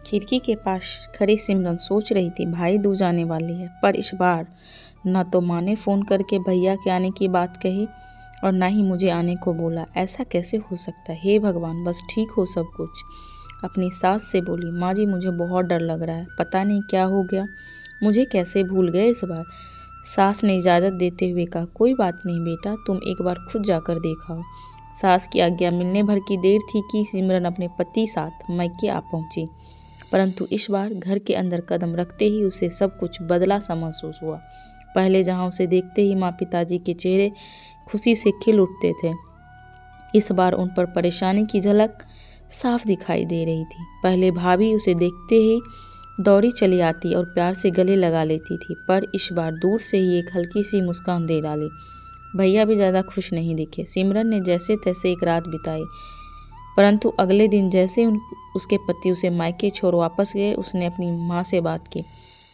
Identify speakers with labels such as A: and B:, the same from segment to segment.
A: खिड़की के पास खड़ी सिमरन सोच रही थी भाई दूज आने वाली है, पर इस बार न तो माँ ने फ़ोन करके भैया के आने की बात कही और ना ही मुझे आने को बोला। ऐसा कैसे हो सकता है? हे भगवान, बस ठीक हो सब कुछ। अपनी सास से बोली, माँ जी मुझे बहुत डर लग रहा है, पता नहीं क्या हो गया, मुझे कैसे भूल गए इस बार। सास ने इजाज़त देते हुए कहा, कोई बात नहीं बेटा, तुम एक बार खुद जाकर देखाओ। सास की आज्ञा मिलने भर की देर थी कि सिमरन अपने पति साथ मैके आ पहुंची, परंतु इस बार घर के अंदर कदम रखते ही उसे सब कुछ बदला सा महसूस हुआ। पहले जहां उसे देखते ही माँ पिताजी के चेहरे खुशी से खिल उठते थे, इस बार उन पर परेशानी की झलक साफ दिखाई दे रही थी। पहले भाभी उसे देखते ही दौड़ी चली आती और प्यार से गले लगा लेती थी, पर इस बार दूर से ही एक हल्की सी मुस्कान दे डाली। भैया भी ज़्यादा खुश नहीं दिखे। सिमरन ने जैसे तैसे एक रात बिताई, परंतु अगले दिन जैसे उसके पति उसे मायके छोड़ वापस गए, उसने अपनी माँ से बात की।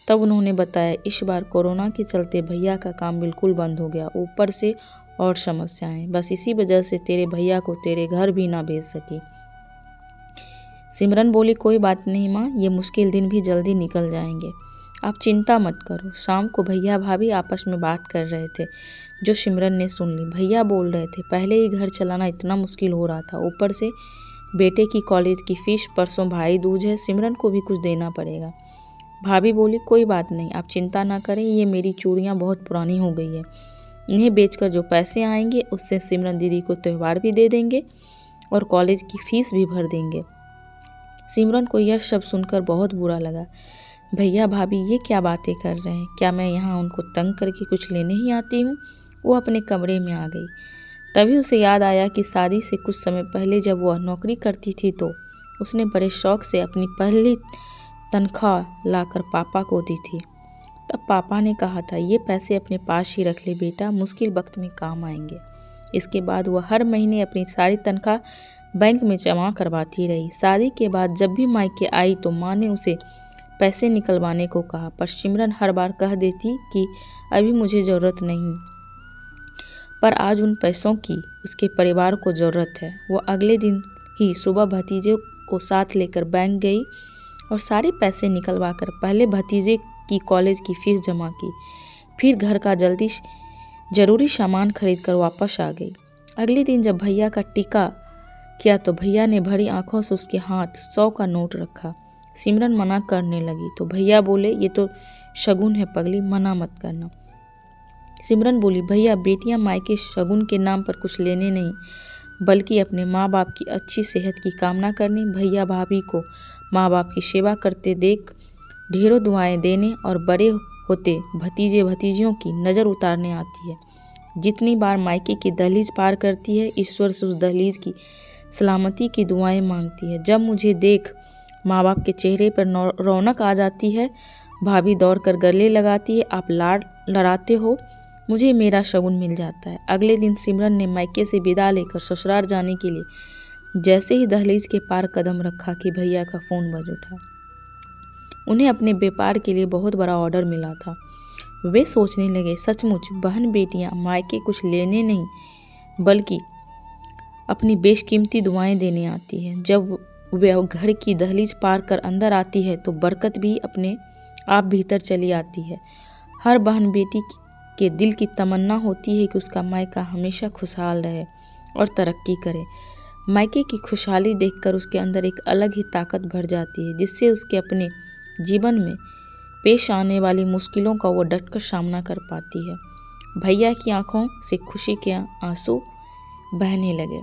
A: तब उन्होंने बताया, इस बार कोरोना के चलते भैया का काम बिल्कुल बंद हो गया, ऊपर से और समस्याएं, बस इसी वजह से तेरे भैया को तेरे घर भी ना भेज सकी। सिमरन बोली, कोई बात नहीं माँ, ये मुश्किल दिन भी जल्दी निकल जाएंगे, आप चिंता मत करो। शाम को भैया भाभी आपस में बात कर रहे थे, जो सिमरन ने सुन ली। भैया बोल रहे थे, पहले ही घर चलाना इतना मुश्किल हो रहा था, ऊपर से बेटे की कॉलेज की फीस, परसों भाई दूज है, सिमरन को भी कुछ देना पड़ेगा। भाभी बोली, कोई बात नहीं, आप चिंता ना करें, ये मेरी चूड़ियाँ बहुत पुरानी हो गई है, इन्हें बेचकर जो पैसे आएंगे उससे सिमरन दीदी को त्यौहार भी दे देंगे और कॉलेज की फीस भी भर देंगे। सिमरन को यह शब्द सुनकर बहुत बुरा लगा। भैया भाभी ये क्या बातें कर रहे हैं? क्या मैं यहाँ उनको तंग करके कुछ लेने ही आती हूँ? वो अपने कमरे में आ गई। तभी उसे याद आया कि शादी से कुछ समय पहले जब वह नौकरी करती थी तो उसने बड़े शौक से अपनी पहली तनख्वाह लाकर पापा को दी थी। तब पापा ने कहा था, ये पैसे अपने पास ही रख ले बेटा, मुश्किल वक्त में काम आएंगे। इसके बाद वह हर महीने अपनी सारी तनख्वाह बैंक में जमा करवाती रही। शादी के बाद जब भी मायके आई तो माँ ने उसे पैसे निकलवाने को कहा, पर सिमरन हर बार कह देती कि अभी मुझे ज़रूरत नहीं। पर आज उन पैसों की उसके परिवार को ज़रूरत है। वो अगले दिन ही सुबह भतीजे को साथ लेकर बैंक गई और सारे पैसे निकलवा कर पहले भतीजे की कॉलेज की फीस जमा की, फिर घर का ज़रूरी सामान खरीद कर वापस आ गई। अगले दिन जब भैया का टीका किया तो भैया ने भरी आंखों से उसके हाथ 100 का नोट रखा। सिमरन मना करने लगी तो भैया बोले, ये तो शगुन है पगली, मना मत करना। सिमरन बोली, भैया बेटियां मायके शगुन के नाम पर कुछ लेने नहीं, बल्कि अपने माँ बाप की अच्छी सेहत की कामना करने, भैया भाभी को माँ बाप की सेवा करते देख ढेरों दुआएं देने और बड़े होते भतीजे भतीजियों की नज़र उतारने आती है। जितनी बार मायके की दहलीज पार करती है, ईश्वर से उस दहलीज की सलामती की दुआएं मांगती है। जब मुझे देख माँ बाप के चेहरे पर रौनक आ जाती है, भाभी दौड़कर गले लगाती है, आप लाड लड़ाते हो, मुझे मेरा शगुन मिल जाता है। अगले दिन सिमरन ने मायके से विदा लेकर ससुराल जाने के लिए जैसे ही दहलीज के पार कदम रखा कि भैया का फ़ोन बज उठा। उन्हें अपने व्यापार के लिए बहुत बड़ा ऑर्डर मिला था। वे सोचने लगे, सचमुच बहन बेटियां मायके कुछ लेने नहीं बल्कि अपनी बेशकीमती दुआएं देने आती हैं। जब वे घर की दहलीज पार कर अंदर आती है तो बरकत भी अपने आप भीतर चली आती है। हर बहन बेटी के दिल की तमन्ना होती है कि उसका मायका हमेशा खुशहाल रहे और तरक्की करे। मायके की खुशहाली देखकर उसके अंदर एक अलग ही ताकत भर जाती है, जिससे उसके अपने जीवन में पेश आने वाली मुश्किलों का वो डटकर सामना कर पाती है। भैया की आंखों से खुशी के आंसू बहने लगे।